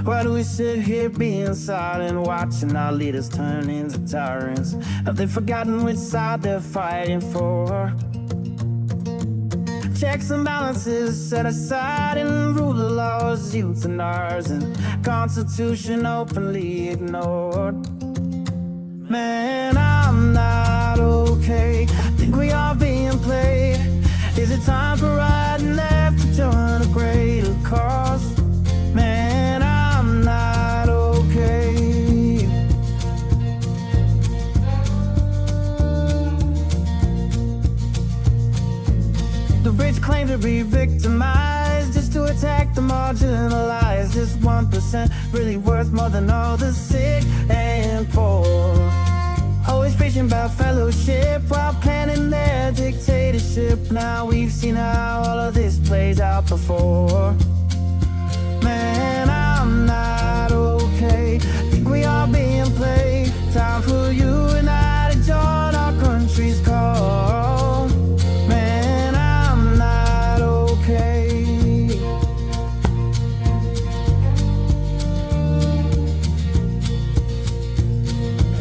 Why do we sit here being silent, watching our leaders turn into tyrants? Have they forgotten which side they're fighting for? Checks and balances set aside and rule of laws, youth and ours, and Constitution openly ignored. Man, I'm not okay. Think we are being played. Is it time for right and left to join a greater cause? Man, I'm not okay. The rich claim to be victimized just to attack the marginalized. Is 1% really worth more than all the sick and poor? Always preaching about fellowship while planning their dictatorship. Now we've seen how all of this plays out before. Man, I'm not okay. Think we are being played. Time for you and I to join our country's call. Man, I'm not okay.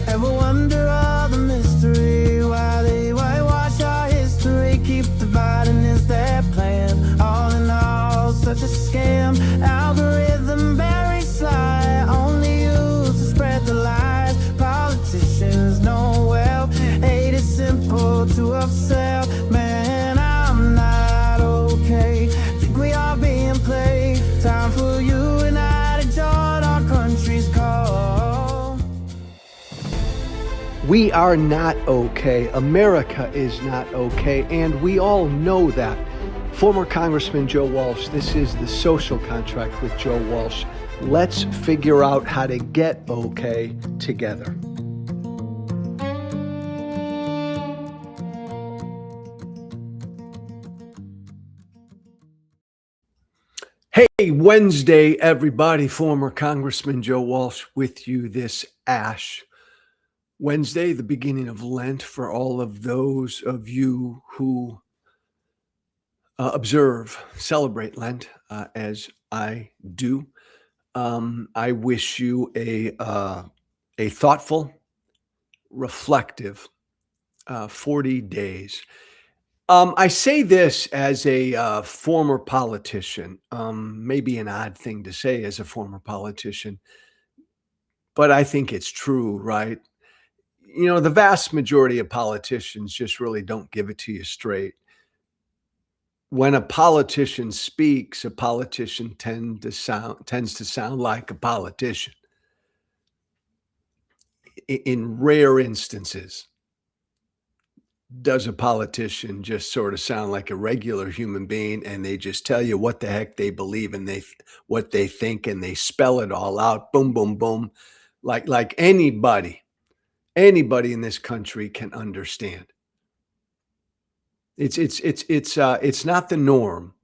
Ever wonder all the mystery, why they whitewash our history, keep dividing is their plan? All in all, such a scam. Algorithm very sly, only used to spread the lies. Politicians know well, hate is simple to upsell. Man, I'm not okay. Think we are being played. Time for you and I to join our country's call. We are not okay. America is not okay, and we all know that. Former Congressman Joe Walsh, this is the Social Contract with Joe Walsh. Let's figure out how to get okay together. Hey, Wednesday, everybody. Former Congressman Joe Walsh with you this Ash Wednesday, the beginning of Lent, for all of those of you who observe, celebrate Lent, as I do. I wish you a thoughtful, reflective 40 days. I say this as a former politician, maybe an odd thing to say as a former politician, but I think it's true, right? You know, the vast majority of politicians just really don't give it to you straight. When a politician speaks, a politician tends to sound like a politician. In rare instances, does a politician just sort of sound like a regular human being and they just tell you what the heck they believe and what they think, and they spell it all out, boom, boom, boom, like anybody in this country can understand. It's not the norm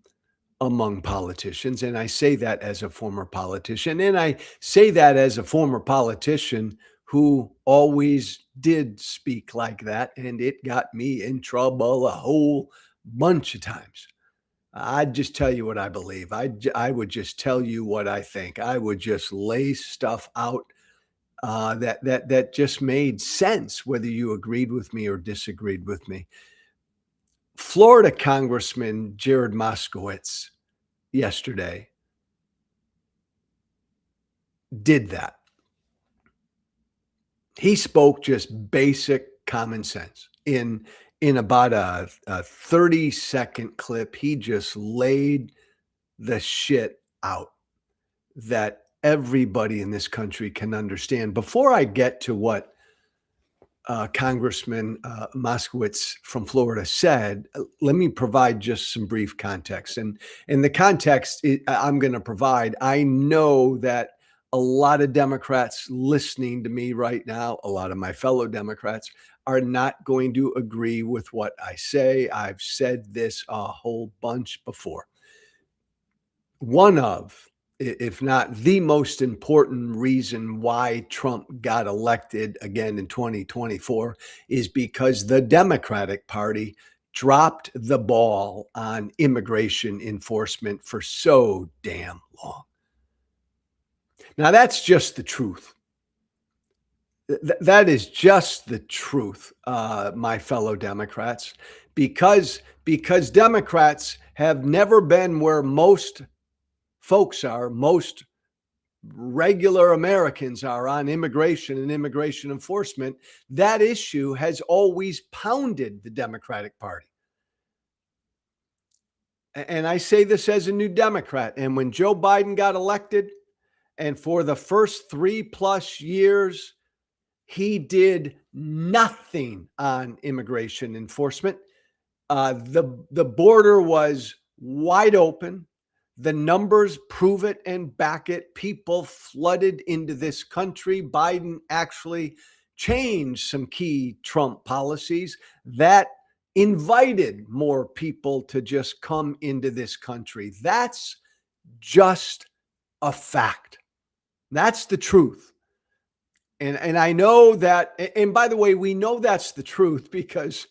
among politicians, and I say that as a former politician, and I say that as a former politician who always did speak like that, and it got me in trouble a whole bunch of times. I'd just tell you what I believe. I would just tell you what I think. I would just lay stuff out that just made sense, whether you agreed with me or disagreed with me. Florida Congressman Jared Moskowitz yesterday did that. He spoke just basic common sense. In about a 30-second clip, he just laid the shit out that everybody in this country can understand. Before I get to what Congressman Moskowitz from Florida said, let me provide just some brief context. And the context I'm going to provide, I know that a lot of Democrats listening to me right now, a lot of my fellow Democrats, are not going to agree with what I say. I've said this a whole bunch before. One of, if not the most important reason why Trump got elected again in 2024 is because the Democratic Party dropped the ball on immigration enforcement for so damn long. Now, that's just the truth. That is just the truth, my fellow Democrats, because Democrats have never been where most folks are, most regular Americans are on immigration and immigration enforcement. That issue has always pounded the Democratic Party. And I say this as a new Democrat. And when Joe Biden got elected, and for the first 3+ years, he did nothing on immigration enforcement. The border was wide open. The numbers prove it and back it. People flooded into this country. Biden actually changed some key Trump policies that invited more people to just come into this country. That's just a fact. That's the truth. And I know that, and by the way, we know that's the truth because,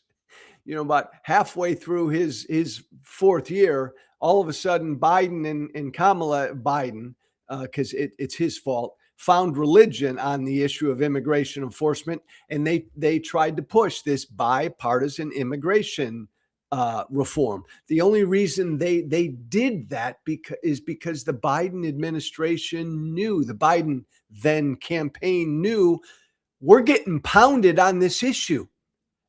about halfway through his fourth year, all of a sudden Biden and Kamala Biden, because it's his fault, found religion on the issue of immigration enforcement, and they tried to push this bipartisan immigration reform. The only reason they did that is because the Biden administration knew, the Biden then campaign knew, we're getting pounded on this issue.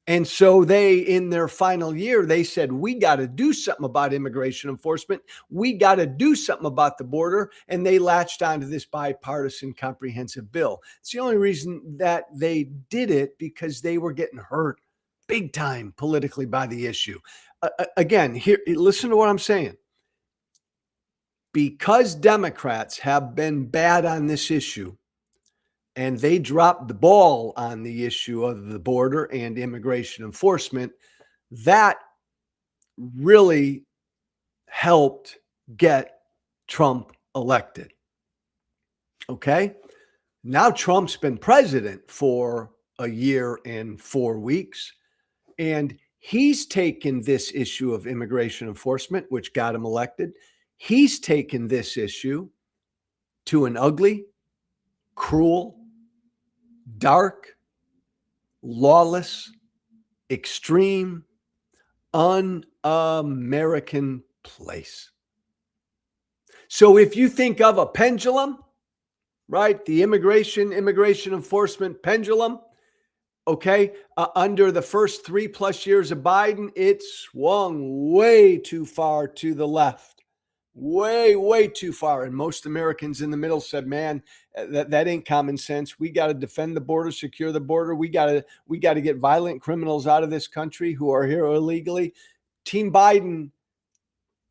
And so they, in their final year, they said, we got to do something about immigration enforcement. We got to do something about the border. And they latched onto this bipartisan comprehensive bill. It's the only reason that they did it, because they were getting hurt big time politically by the issue. Again, here, listen to what I'm saying. Because Democrats have been bad on this issue, and they dropped the ball on the issue of the border and immigration enforcement, that really helped get Trump elected. Okay? Now Trump's been president for a year and 4 weeks, and he's taken this issue of immigration enforcement, which got him elected. He's taken this issue to an ugly, cruel, dark, lawless, extreme, un-American place. So if you think of a pendulum, right, the immigration enforcement pendulum, okay, under the first 3+ years of Biden, it swung way too far to the left. Way too far. And most Americans in the middle said, man, that ain't common sense. We got to defend the border, secure the border. We got to get violent criminals out of this country who are here illegally. Team Biden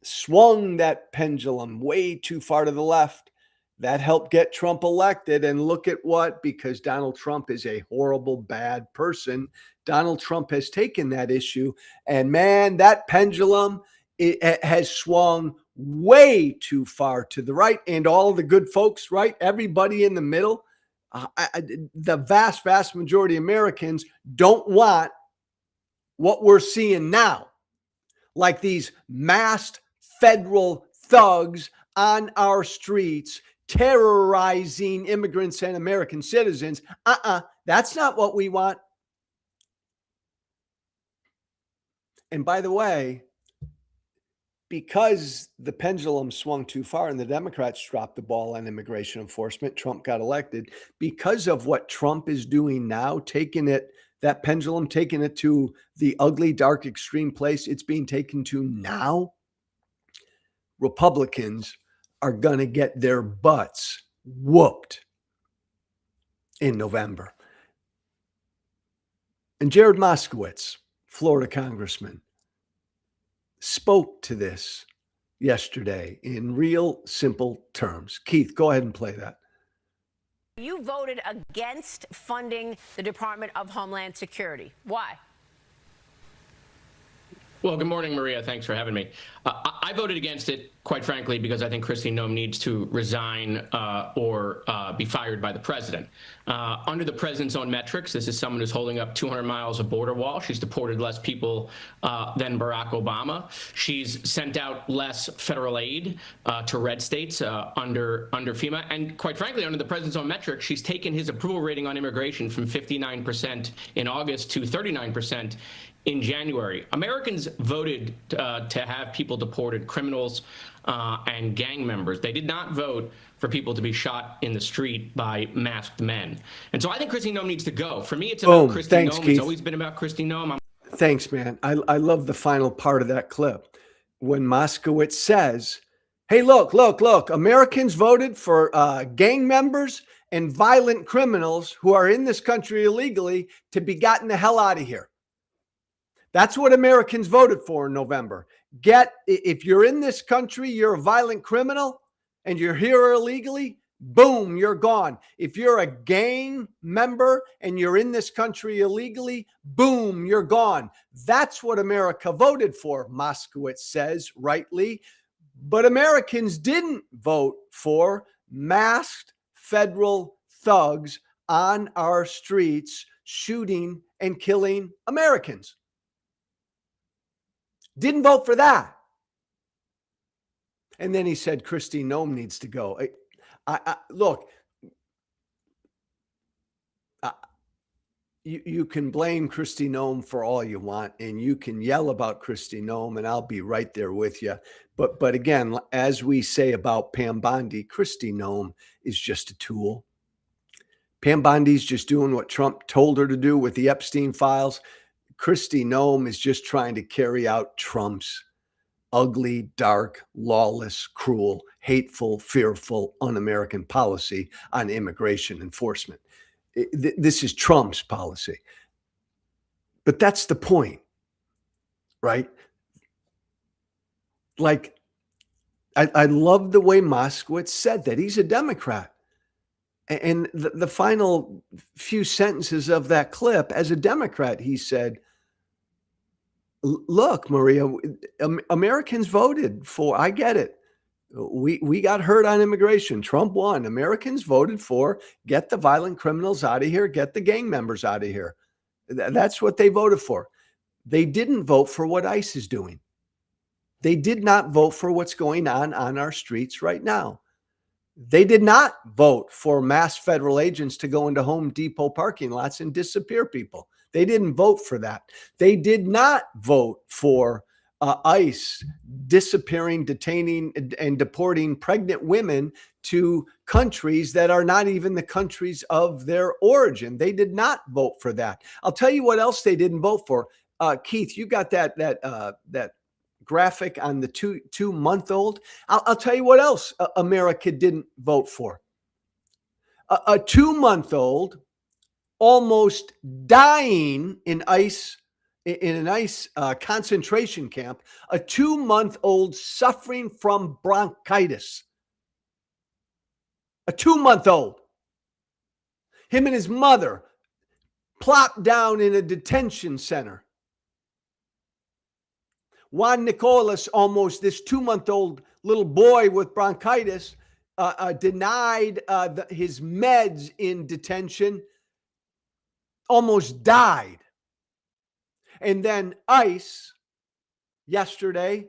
swung that pendulum way too far to the left. That helped get Trump elected. And look at what, because Donald Trump is a horrible, bad person, Donald Trump has taken that issue. And man, that pendulum, it has swung way too far to the right. And all the good folks, right? Everybody in the middle, the vast majority of Americans don't want what we're seeing now, like these masked federal thugs on our streets terrorizing immigrants and American citizens. That's not what we want. And by the way, because the pendulum swung too far and the Democrats dropped the ball on immigration enforcement, Trump got elected. Because of what Trump is doing now, that pendulum, taking it to the ugly, dark, extreme place it's being taken to now, Republicans are going to get their butts whooped in November. And Jared Moskowitz, Florida congressman, spoke to this yesterday in real simple terms. Keith, go ahead and play that. You voted against funding the Department of Homeland Security. Why? Well, good morning, Maria. Thanks for having me. I voted against it, quite frankly, because I think Kristi Noem needs to resign or be fired by the president. Under the president's own metrics, this is someone who's holding up 200 miles of border wall. She's deported less people than Barack Obama. She's sent out less federal aid to red states under FEMA. And quite frankly, under the president's own metrics, she's taken his approval rating on immigration from 59% in August to 39% in January. Americans voted to have people deported, criminals and gang members. They did not vote for people to be shot in the street by masked men. And so I think Kristi Noem needs to go. For me, it's about Kristi Noem. Keith. It's always been about Kristi Noem. Thanks, man. I love the final part of that clip when Moskowitz says, hey, look, Americans voted for gang members and violent criminals who are in this country illegally to be gotten the hell out of here. That's what Americans voted for in November. If you're in this country, you're a violent criminal and you're here illegally, boom, you're gone. If you're a gang member and you're in this country illegally, boom, you're gone. That's what America voted for, Moskowitz says, rightly. But Americans didn't vote for masked federal thugs on our streets shooting and killing Americans. Didn't vote for that. And then he said Kristi Noem needs to go. Look, you can blame Kristi Noem for all you want, and you can yell about Kristi Noem, and I'll be right there with you. But again, as we say about Pam Bondi, Kristi Noem is just a tool. Pam Bondi's just doing what Trump told her to do with the Epstein files. Kristi Noem is just trying to carry out Trump's ugly, dark, lawless, cruel, hateful, fearful, un-American policy on immigration enforcement. This is Trump's policy. But that's the point, right? Like, I love the way Moskowitz said that. He's a Democrat. And the final few sentences of that clip, as a Democrat, he said, look, Maria, Americans voted for, I get it. We got hurt on immigration. Trump won. Americans voted for get the violent criminals out of here, get the gang members out of here. That's what they voted for. They didn't vote for what ICE is doing. They did not vote for what's going on our streets right now. They did not vote for mass federal agents to go into Home Depot parking lots and disappear people. They didn't vote for that. They did not vote for ICE disappearing, detaining, and deporting pregnant women to countries that are not even the countries of their origin. They did not vote for that. I'll tell you what else they didn't vote for. Keith, you got that graphic on the two-month-old. I'll tell you what else America didn't vote for. A 2-month-old almost dying in an ICE concentration camp, a 2-month-old suffering from bronchitis. A 2-month-old. Him and his mother plopped down in a detention center. Juan Nicolas, almost this 2-month-old little boy with bronchitis, denied his meds in detention, almost died. And then ICE yesterday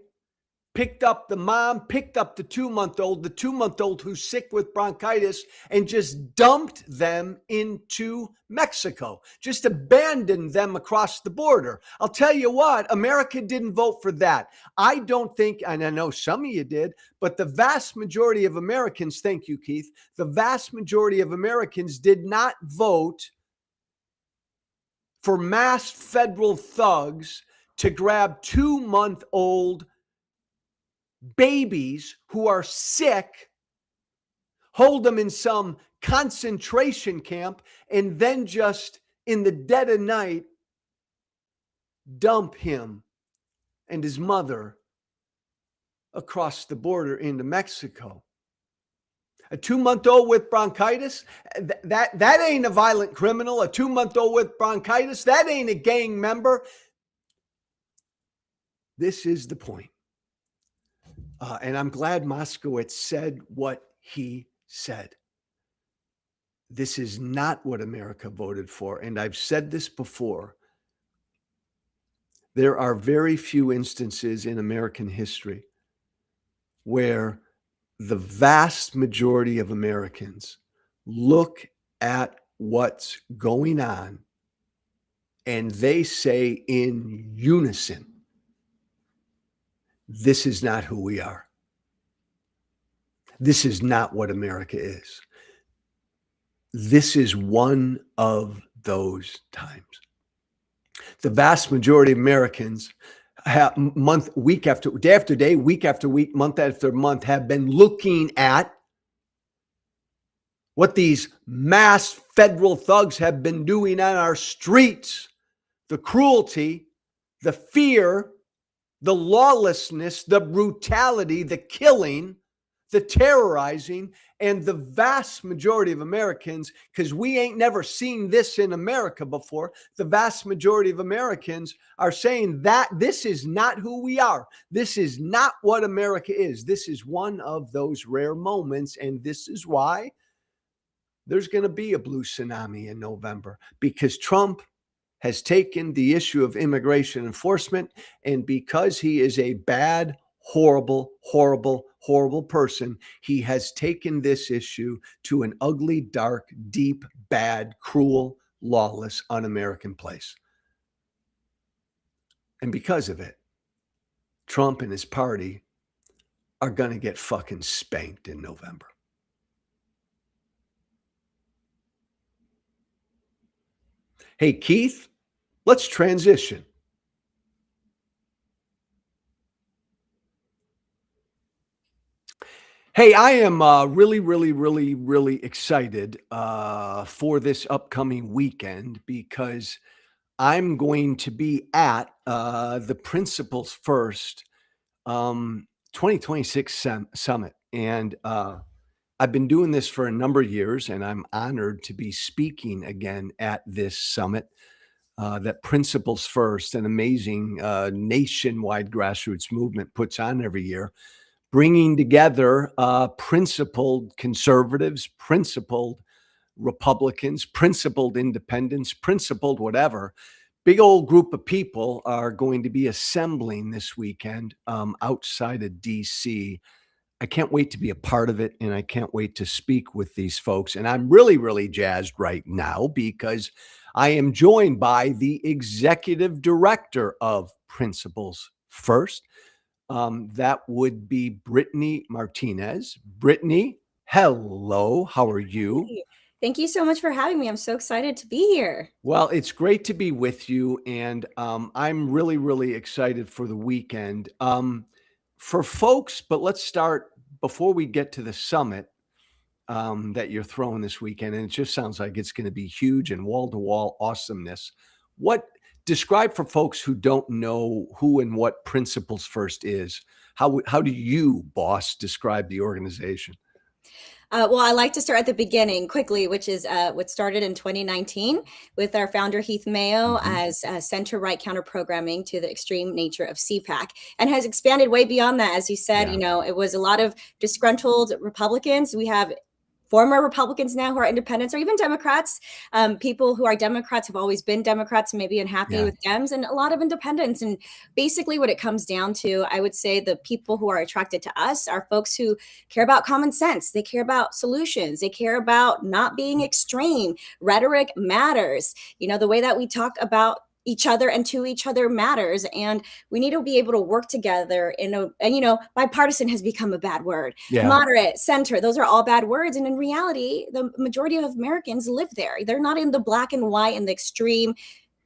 picked up the mom, picked up the 2-month-old who's sick with bronchitis, and just dumped them into Mexico, just abandoned them across the border. I'll tell you what, America didn't vote for that. I don't think, and I know some of you did, but the vast majority of Americans, thank you, Keith, the vast majority of Americans did not vote for mass federal thugs to grab 2-month-old babies who are sick, hold them in some concentration camp, and then just in the dead of night, dump him and his mother across the border into Mexico. A 2-month-old with bronchitis, that ain't a violent criminal. A 2-month-old with bronchitis, that ain't a gang member. This is the point. And I'm glad Moskowitz said what he said. This is not what America voted for. And I've said this before. There are very few instances in American history where the vast majority of Americans look at what's going on and they say in unison, this is not who we are. This is not what America is. This is one of those times. The vast majority of Americans have week after day after day, week after week, month after month have been looking at what these mass federal thugs have been doing on our streets, the cruelty, the fear, the lawlessness, the brutality, the killing, the terrorizing, and the vast majority of Americans, because we ain't never seen this in America before, the vast majority of Americans are saying that this is not who we are. This is not what America is. This is one of those rare moments, and this is why there's going to be a blue tsunami in November, because Trump has taken the issue of immigration enforcement, and because he is a bad, horrible, horrible, horrible person, he has taken this issue to an ugly, dark, deep, bad, cruel, lawless, un-American place. And because of it, Trump and his party are going to get fucking spanked in November. Hey, Keith, let's transition. Hey, I am really excited for this upcoming weekend, because I'm going to be at the Principles First 2026 Summit. And I've been doing this for a number of years, and I'm honored to be speaking again at this summit that Principles First, an amazing nationwide grassroots movement, puts on every year, bringing together principled conservatives, principled Republicans, principled independents, principled whatever. Big old group of people are going to be assembling this weekend outside of DC. I can't wait to be a part of it, and I can't wait to speak with these folks. And I'm really jazzed right now, because I am joined by the executive director of Principles First. That would be Brittany Martinez. Brittany, hello. How are you? Thank you so much for having me. I'm so excited to be here. Well, it's great to be with you, and I'm really excited for the weekend. For folks, but let's start before we get to the summit that you're throwing this weekend, and it just sounds like it's going to be huge and wall-to-wall awesomeness. Describe for folks who don't know who and what Principles First is. How do you, boss, describe the organization? Well, I like to start at the beginning quickly, which is what started in 2019 with our founder, Heath Mayo, as center-right counter-programming to the extreme nature of CPAC, and has expanded way beyond that. As you said, it was a lot of disgruntled Republicans. We have former Republicans now who are independents, or even Democrats. People who are Democrats have always been Democrats, maybe unhappy with Dems, and a lot of independents. And basically what it comes down to, I would say the people who are attracted to us are folks who care about common sense. They care about solutions. They care about not being extreme. Rhetoric matters. The way that we talk about each other and to each other matters, and we need to be able to work together bipartisan has become a bad word. Moderate, center, those are all bad words, and in reality the majority of Americans live there. They're not in the black and white and the extreme,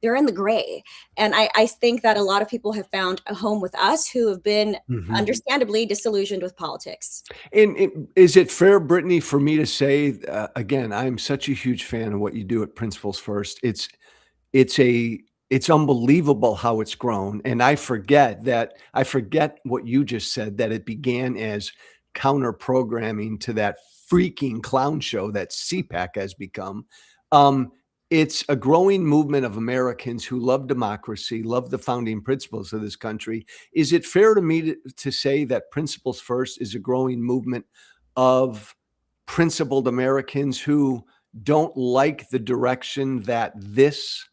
they're in the gray. And I think that a lot of people have found a home with us who have been understandably disillusioned with politics. And is it fair, Brittany, for me to say, again, I'm such a huge fan of what you do at Principles First. It's unbelievable how it's grown. And I forget what you just said, that it began as counter programming to that freaking clown show that CPAC has become. it's a growing movement of Americans who love democracy, love the founding principles of this country. Is it fair to me to say that Principles First is a growing movement of principled Americans who don't like the direction that this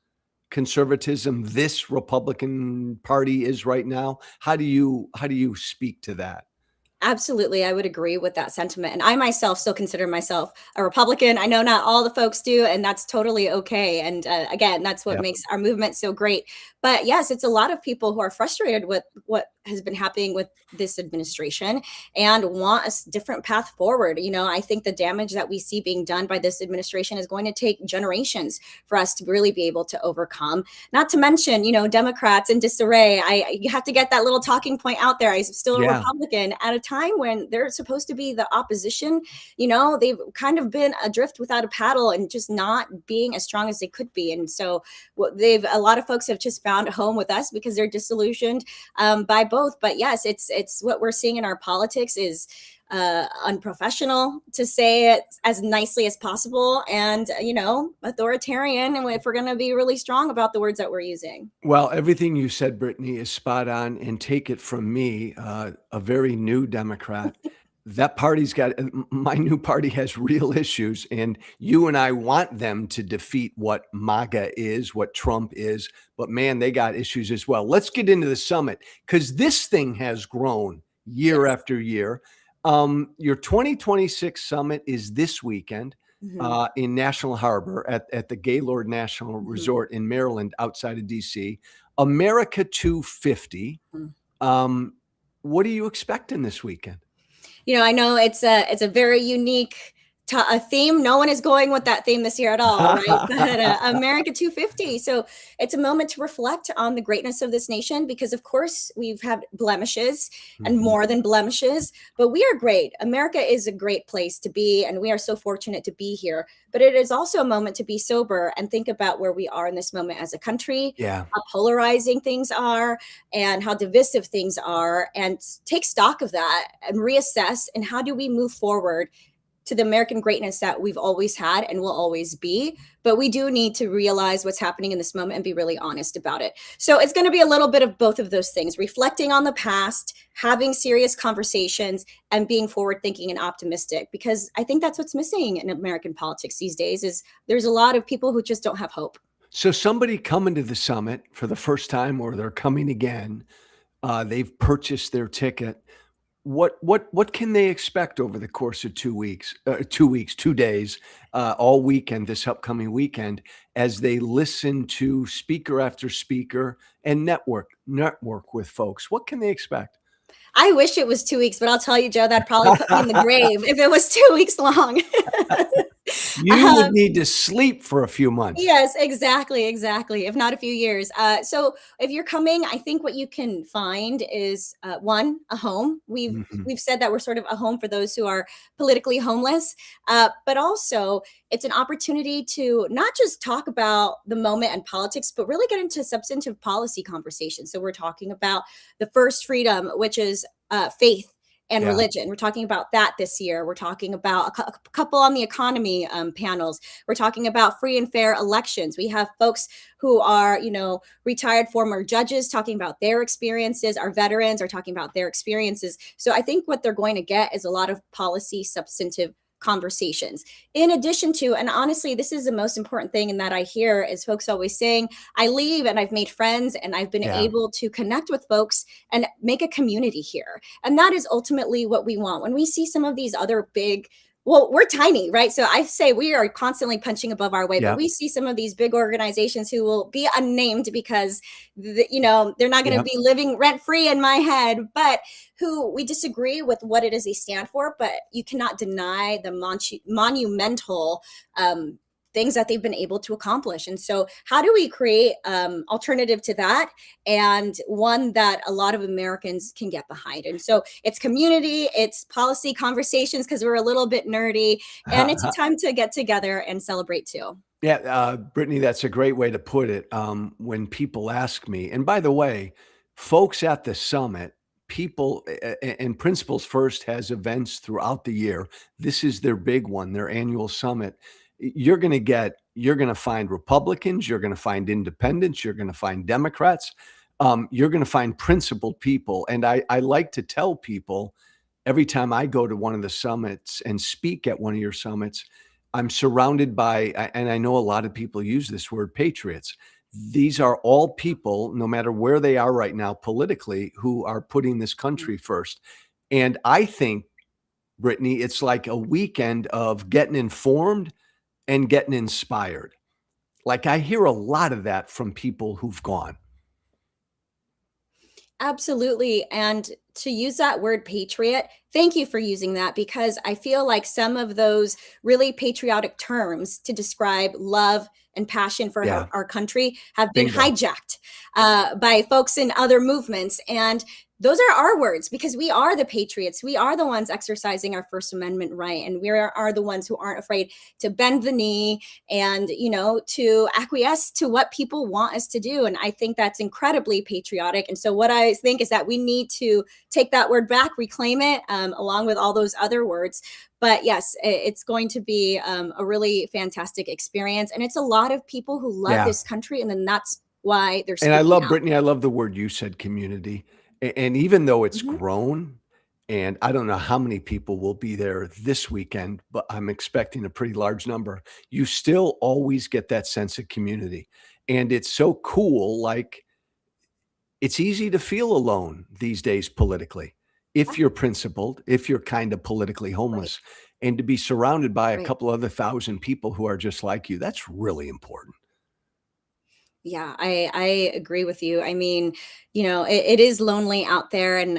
conservatism, this Republican Party is right now? How do you speak to that? Absolutely, I would agree with that sentiment, and I myself still consider myself a Republican. I know not all the folks do, and that's totally okay, and, again, that's what Yeah. makes our movement so great. But, yes, it's a lot of people who are frustrated with what has been happening with this administration and want a different path forward. I think the damage that we see being done by this administration is going to take generations for us to really be able to overcome. Not to mention, Democrats in disarray. You have to get that little talking point out there. I'm still a Yeah. Republican at a time when they're supposed to be the opposition. They've kind of been adrift without a paddle and just not being as strong as they could be. And so a lot of folks have just found a home with us because they're disillusioned by both. But yes, it's what we're seeing in our politics is unprofessional, to say it as nicely as possible, and authoritarian, and if we're going to be really strong about the words that we're using. Well, everything you said, Brittany, is spot on. And take it from me, a very new Democrat. That party's got my new party has real issues, and you and I want them to defeat what MAGA is, what Trump is. But man, they got issues as well. Let's get into the summit, because this thing has grown year Yes. after year. Your 2026 summit is this weekend in National Harbor at the Gaylord National Resort in Maryland, outside of DC. America 250. What are you expecting this weekend? I know it's a very unique a theme. No one is going with that theme this year at all, right? But America 250. So it's a moment to reflect on the greatness of this nation, because of course we've had blemishes and more than blemishes, but we are great. America is a great place to be, and we are so fortunate to be here. But it is also a moment to be sober and think about where we are in this moment as a country, Yeah. how polarizing things are and how divisive things are, and take stock of that and reassess, and how do we move forward to the American greatness that we've always had and will always be. But we do need to realize what's happening in this moment and be really honest about it. So it's going to be a little bit of both of those things: reflecting on the past, having serious conversations, and being forward thinking and optimistic, because I think that's what's missing in American politics these days. Is there's a lot of people who just don't have hope. So somebody coming to the summit for the first time, or they're coming again, they've purchased their ticket. What can they expect over the course of 2 weeks, 2 days, all weekend, this upcoming weekend, as they listen to speaker after speaker and network with folks? What can they expect? I wish it was 2 weeks, but I'll tell you, Joe, that'd probably put me in the grave if it was 2 weeks long. You would need to sleep for a few months. Yes, exactly, if not a few years. So if you're coming, I think what you can find is one, a home. We've said that we're sort of a home for those who are politically homeless, but also it's an opportunity to not just talk about the moment and politics, but really get into substantive policy conversations. So we're talking about the first freedom, which is faith and Yeah. religion. We're talking about that this year. We're talking about a couple on the economy panels. We're talking about free and fair elections. We have folks who are, retired former judges talking about their experiences. Our veterans are talking about their experiences. So I think what they're going to get is a lot of policy substantive conversations, in addition to, and honestly, this is the most important thing, and that I hear is folks always saying, I leave and I've made friends and I've been Yeah. able to connect with folks and make a community here. And that is ultimately what we want. When we see some of these other big, well, we're tiny, right? So I say we are constantly punching above our weight, Yeah. but we see some of these big organizations who will be unnamed because, they're not going to Yeah. be living rent free in my head, but who we disagree with what it is they stand for. But you cannot deny the monumental things that they've been able to accomplish. And so how do we create alternative to that, and one that a lot of Americans can get behind? And so it's community, it's policy conversations, because we're a little bit nerdy, and it's a time to get together and celebrate too. Yeah, Brittany, that's a great way to put it. When people ask me, and by the way, folks at the summit, people and Principles First has events throughout the year. This is their big one, their annual summit. you're going to find Republicans, you're going to find independents, you're going to find Democrats, you're going to find principled people. And I like to tell people every time I go to one of the summits and speak at one of your summits, I'm surrounded by, and I know a lot of people use this word, patriots. These are all people, no matter where they are right now politically, who are putting this country first. And I think, Brittany, it's like a weekend of getting informed and getting inspired. Like I hear a lot of that from people who've gone. Absolutely. And to use that word patriot, thank you for using that, because I feel like some of those really patriotic terms to describe love and passion for Yeah. our country have been Bingo. hijacked by folks in other movements. And those are our words, because we are the patriots. We are the ones exercising our First Amendment right. And we are the ones who aren't afraid to bend the knee and, to acquiesce to what people want us to do. And I think that's incredibly patriotic. And so what I think is that we need to take that word back, reclaim it, along with all those other words. But yes, it's going to be a really fantastic experience. And it's a lot of people who love this country. And then that's why they're And I speaking love, out. Brittany, I love the word you said, community. And even though it's Mhm. grown, and I don't know how many people will be there this weekend, but I'm expecting a pretty large number, you still always get that sense of community. And it's so cool. Like it's easy to feel alone these days politically if you're principled, if you're kind of politically Right, homeless, and to be surrounded by a right. couple other thousand people who are just like you, that's really important. Yeah, I agree with you. I mean, it is lonely out there, and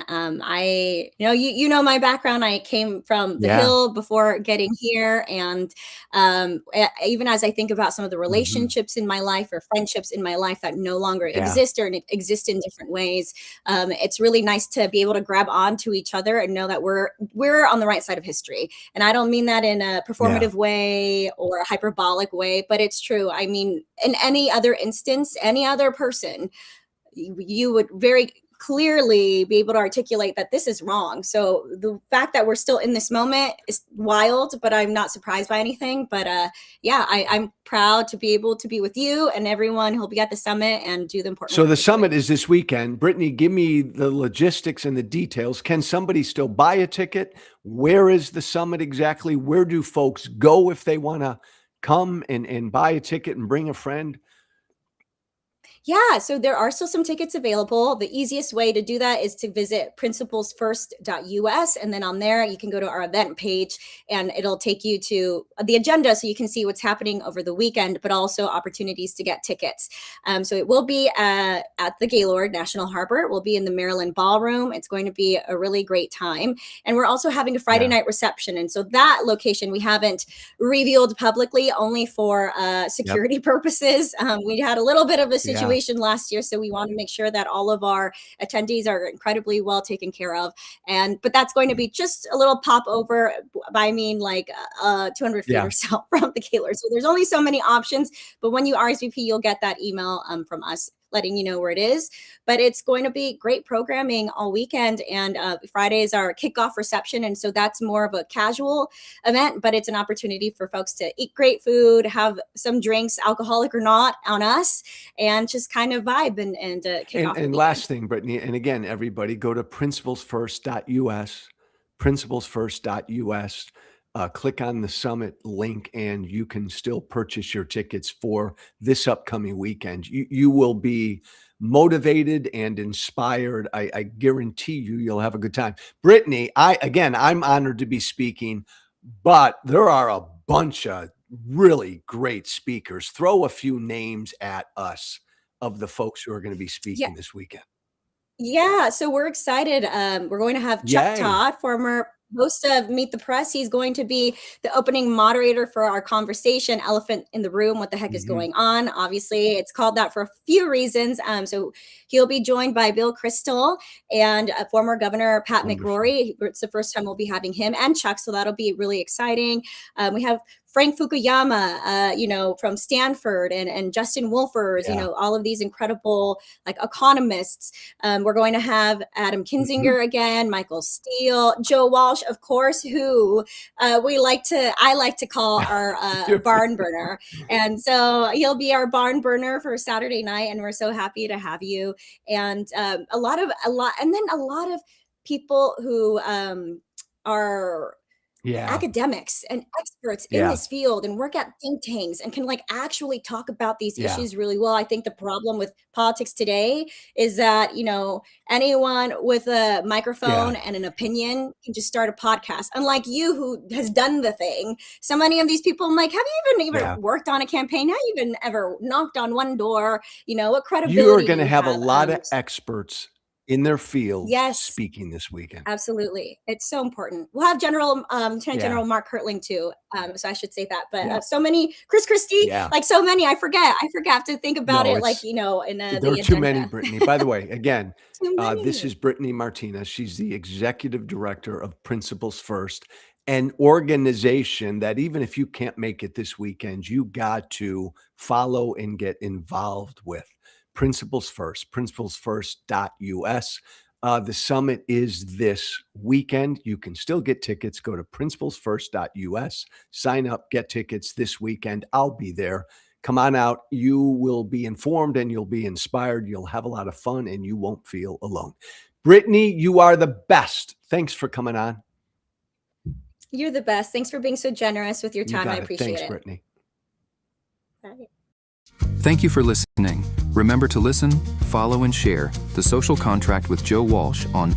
you know my background. I came from the Yeah. Hill before getting here, and even as I think about some of the Mhm. relationships in my life or friendships in my life that no longer Yeah. exist or exist in different ways, it's really nice to be able to grab onto each other and know that we're on the right side of history. And I don't mean that in a Yeah. performative way or a hyperbolic way, but it's true. I mean, in any other instance, any other person, you would very clearly be able to articulate that this is wrong. So the fact that we're still in this moment is wild, but I'm not surprised by anything. But yeah, I'm proud to be able to be with you and everyone who'll be at the summit and do the important So work the you're doing. summit is this weekend. Brittany, give me the logistics and the details. Can somebody still buy a ticket? Where is the summit exactly? Where do folks go if they want to come and buy a ticket and bring a friend? Yeah, so there are still some tickets available. The easiest way to do that is to visit principlesfirst.us. And then on there, you can go to our event page and it'll take you to the agenda so you can see what's happening over the weekend, but also opportunities to get tickets. So it will be at the Gaylord National Harbor. We'll be in the Maryland Ballroom. It's going to be a really great time. And we're also having a Friday Yeah. night reception. And so that location we haven't revealed publicly, only for Yep. security purposes. We had a little bit of a Yeah. situation last year, so we want to make sure that all of our attendees are incredibly well taken care of. But that's going to be just a little pop over. I mean, like 200 feet Yeah. or so from the Gaylord. So there's only so many options. But when you RSVP, you'll get that email from us letting you know where it is. But it's going to be great programming all weekend. And Friday is our kickoff reception. And so that's more of a casual event, but it's an opportunity for folks to eat great food, have some drinks, alcoholic or not, on us, and just kind of vibe and kick off the And weekend. last thing, Brittany, and again, everybody go to principlesfirst.us, principlesfirst.us, click on the summit link, and you can still purchase your tickets for this upcoming weekend. You will be motivated and inspired. I guarantee you'll have a good time. Brittany, I'm honored to be speaking, but there are a bunch of really great speakers. Throw a few names at us of the folks who are going to be Yeah. speaking this weekend. Yeah, so we're excited. We're going to have Chuck Yay. Todd, former host of Meet the Press. He's going to be the opening moderator for our conversation, Elephant in the Room, What the Heck is Mhm. going on? Obviously, it's called that for a few reasons. So he'll be joined by Bill Kristol and former Governor Pat Wonderful. McCrory. It's the first time we'll be having him and Chuck, so that'll be really exciting. We have Frank Fukuyama, from Stanford, and Justin Wolfers, Yeah. all of these incredible like economists. We're going to have Adam Kinzinger again, Michael Steele, Joe Walsh, of course, who I like to call our barn burner. And so he'll be our barn burner for Saturday night, and we're so happy to have you. And a lot of people who are Yeah. academics and experts in Yeah. this field and work at think tanks and can like actually talk about these Yeah. issues really well. I think the problem with politics today is that, anyone with a microphone and an opinion can just start a podcast. Unlike you, who has done the thing. So many of these people, I'm like, have you even Yeah. worked on a campaign? Have you even ever knocked on one door? What credibility You're do going to you have a lot of Um, experts in their fields yes. speaking this weekend. Absolutely. It's so important. We'll have Lieutenant Yeah. General Mark Hertling too. So I should say that. But Yeah. so many, Chris Christie, Yeah. like so many, I forget to think about No, it, like, it's in there the are too many, agenda. Brittany. By the way, again, Too this many. is Brittany Martinez. She's the executive director of Principles First, an organization that even if you can't make it this weekend, you got to follow and get involved with. Principles First, principlesfirst.us. The summit is this weekend. You can still get tickets. Go to principlesfirst.us, sign up, get tickets this weekend. I'll be there. Come on out. You will be informed and you'll be inspired. You'll have a lot of fun and you won't feel alone. Brittany, you are the best. Thanks for coming on. You're the best. Thanks for being so generous with your You time. got I it. appreciate Thanks, it. Brittany. Bye. Thank you for listening. Remember to listen, follow, and share The Social Contract with Joe Walsh on